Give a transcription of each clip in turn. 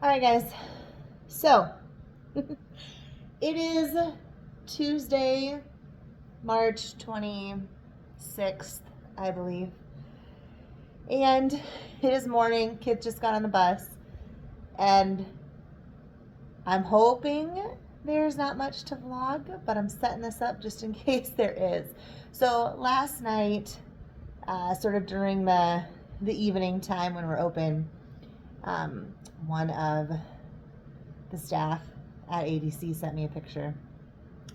All right, guys. So it is Tuesday, March 26th, I believe. And it is morning. Kids just got on the bus. And I'm hoping there's not much to vlog, but I'm setting this up just in case there is. So last night, sort of during the evening time when we're open, one of the staff at ADC sent me a picture,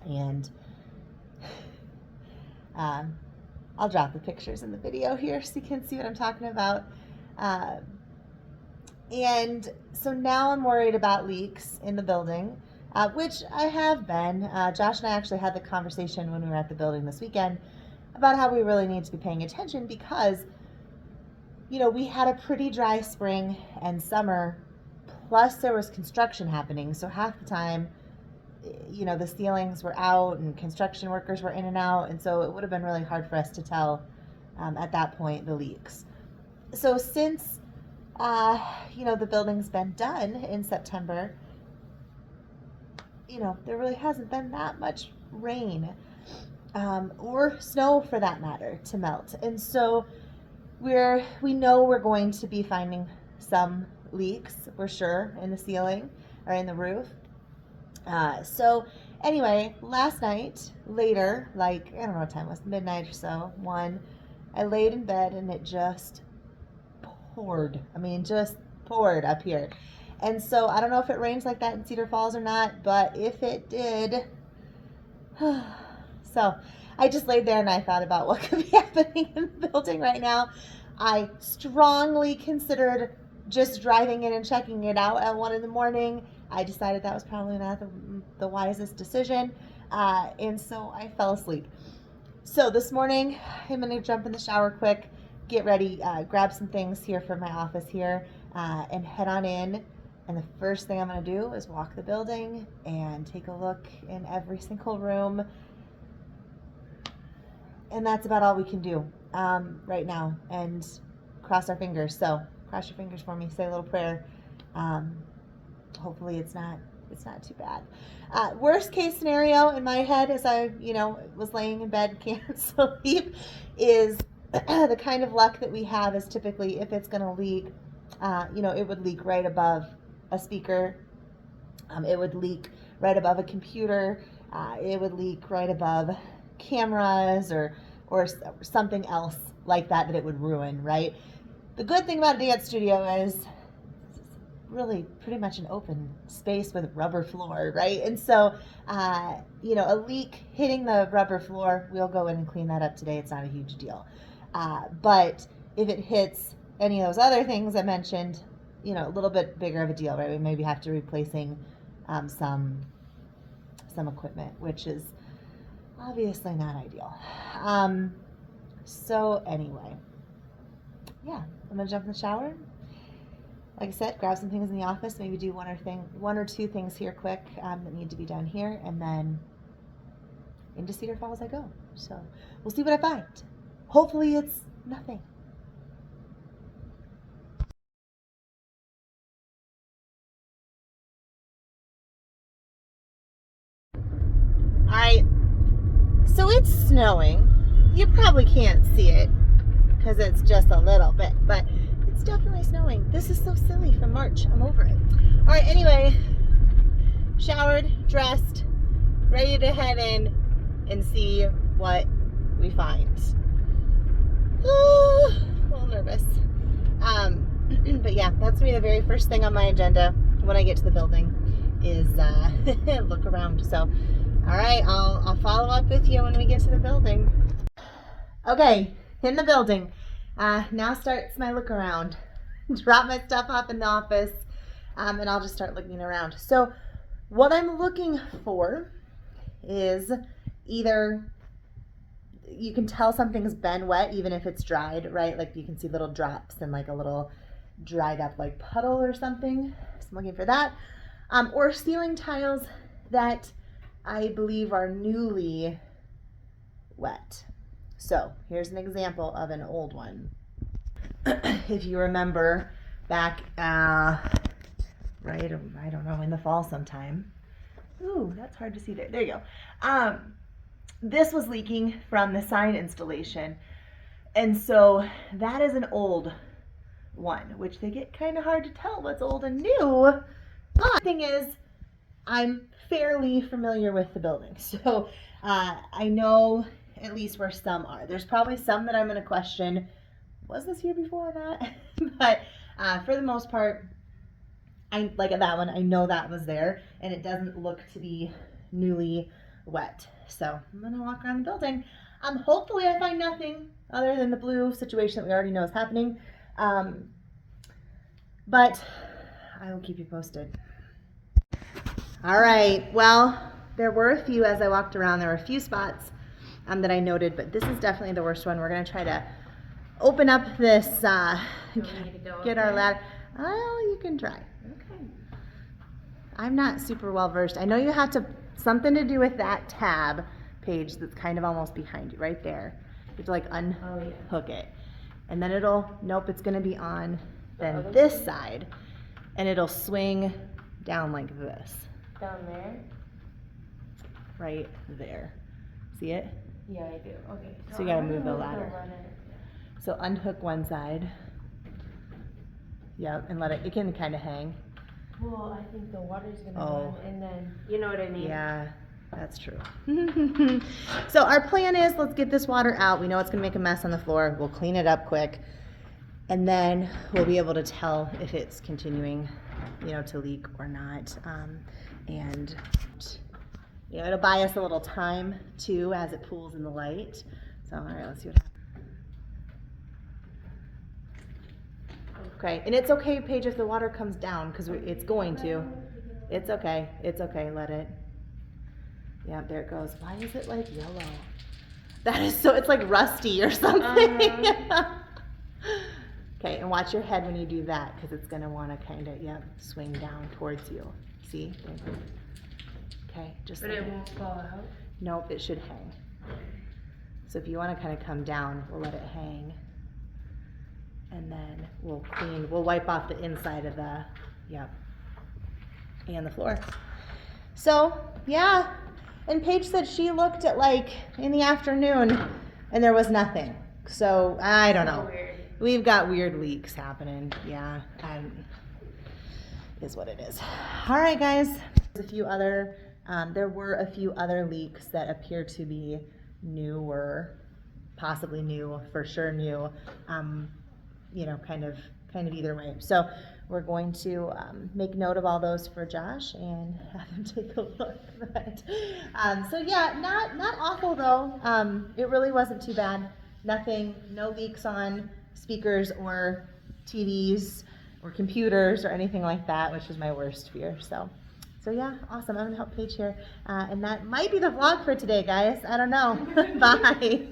and I'll drop the pictures in the video here so you can see what I'm talking about. And so now I'm worried about leaks in the building, which I have been. Josh and I actually had the conversation when we were at the building this weekend about how we really need to be paying attention because, we had a pretty dry spring and summer, plus there was construction happening. So half the time, the ceilings were out and construction workers were in and out. And so it would have been really hard for us to tell at that point the leaks. So since, the building's been done in September, there really hasn't been that much rain or snow for that matter to melt. And so we know we're going to be finding some leaks, we're sure, in the ceiling or in the roof. So anyway, last night, later, I don't know what time it was, midnight or so, 1, I laid in bed and it just poured. Just poured up here. And so I don't know if it rains like that in Cedar Falls or not, but if it did, so I just laid there and I thought about what could be happening in the building right now. I strongly considered just driving in and checking it out at 1 in the morning. I decided that was probably not the wisest decision, and so I fell asleep. So this morning, I'm going to jump in the shower quick, get ready, grab some things here from my office here, and head on in. And the first thing I'm going to do is walk the building and take a look in every single room. And that's about all we can do right now, and cross our fingers. So cross your fingers for me, say a little prayer. Hopefully it's not too bad. Worst case scenario in my head as I was laying in bed, can't sleep, is the kind of luck that we have is typically if it's going to leak, it would leak right above a speaker. It would leak right above a computer. It would leak right above cameras or something else like that it would ruin, right? The good thing about a dance studio is it's really pretty much an open space with rubber floor, right? And so, a leak hitting the rubber floor, we'll go in and clean that up today. It's not a huge deal. But if it hits any of those other things I mentioned, a little bit bigger of a deal, right? We maybe have to replacing some equipment, which is obviously not ideal. So anyway, yeah, I'm gonna jump in the shower. Like I said, grab some things in the office, maybe do one or two things here quick that need to be done here, and then into Cedar Falls I go. So we'll see what I find. Hopefully it's nothing. All right, so it's snowing. You probably can't see it because it's just a little bit, but it's definitely snowing. This is so silly from March. I'm over it. All right, anyway, showered, dressed, ready to head in and see what we find. Oh, a little nervous. But yeah, that's gonna be the very first thing on my agenda when I get to the building is look around. So, all right, I'll follow up with you when we get to the building. Okay, in the building. Now starts my look around. Drop my stuff off in the office, and I'll just start looking around. So what I'm looking for is either you can tell something's been wet even if it's dried, right? Like you can see little drops and like a little dried up like puddle or something. So I'm looking for that. Or ceiling tiles that I believe are newly wet. So here's an example of an old one. If you remember back right? Or, I don't know, in the fall sometime. Ooh, that's hard to see there. There you go. This was leaking from the sign installation. And so that is an old one, which they get kind of hard to tell what's old and new. But the thing is, I'm fairly familiar with the building. So I know at least where some are. There's probably some that I'm going to question, was this here before or not? But for the most part, I like that one. I know that was there, and it doesn't look to be newly wet. So I'm gonna walk around the building. Hopefully I find nothing other than the blue situation that we already know is happening. But I will keep you posted. All right. Well, there were a few as I walked around. There were a few spots that I noted, but this is definitely the worst one. We're gonna try to open up this. Get our ladder. Oh, you can try. Okay. I'm not super well versed. I know you have to, something to do with that tab page that's kind of almost behind you, right there. You have to like unhook it. And then nope, it's gonna be on then this side. And it'll swing down like this. Down there? Right there. See it? Yeah, I do. Okay. So you gotta move the ladder. So unhook one side. Yep, and it can kind of hang. Well, I think the water's gonna run, and then, you know what I mean? Yeah, that's true. So our plan is, let's get this water out. We know it's gonna make a mess on the floor. We'll clean it up quick. And then we'll be able to tell if it's continuing, to leak or not. And, it'll buy us a little time too as it pools in the light. So, all right, let's see what happens. Okay, and it's okay, Paige, if the water comes down, because it's going to. It's okay, let it. Yeah, there it goes. Why is it like yellow? That is it's like rusty or something. Okay, and watch your head when you do that, because it's going to want to kind of, swing down towards you. See? Okay, just But it won't fall out? Nope, it should hang. So if you want to kind of come down, we'll let it hang. And then we'll wipe off the inside of the, and the floor. So, yeah. And Paige said she looked at in the afternoon and there was nothing. So, I don't know. Weird. We've got weird leaks happening. Yeah, is what it is. All right, guys. There were a few other leaks that appear to be new or possibly new, for sure new. Kind of either way. So we're going to make note of all those for Josh and have him take a look. But, so yeah, not awful though. It really wasn't too bad. Nothing, no leaks on speakers or TVs or computers or anything like that, which is my worst fear. So yeah, awesome. I'm gonna help Paige here. And that might be the vlog for today, guys. I don't know. Bye.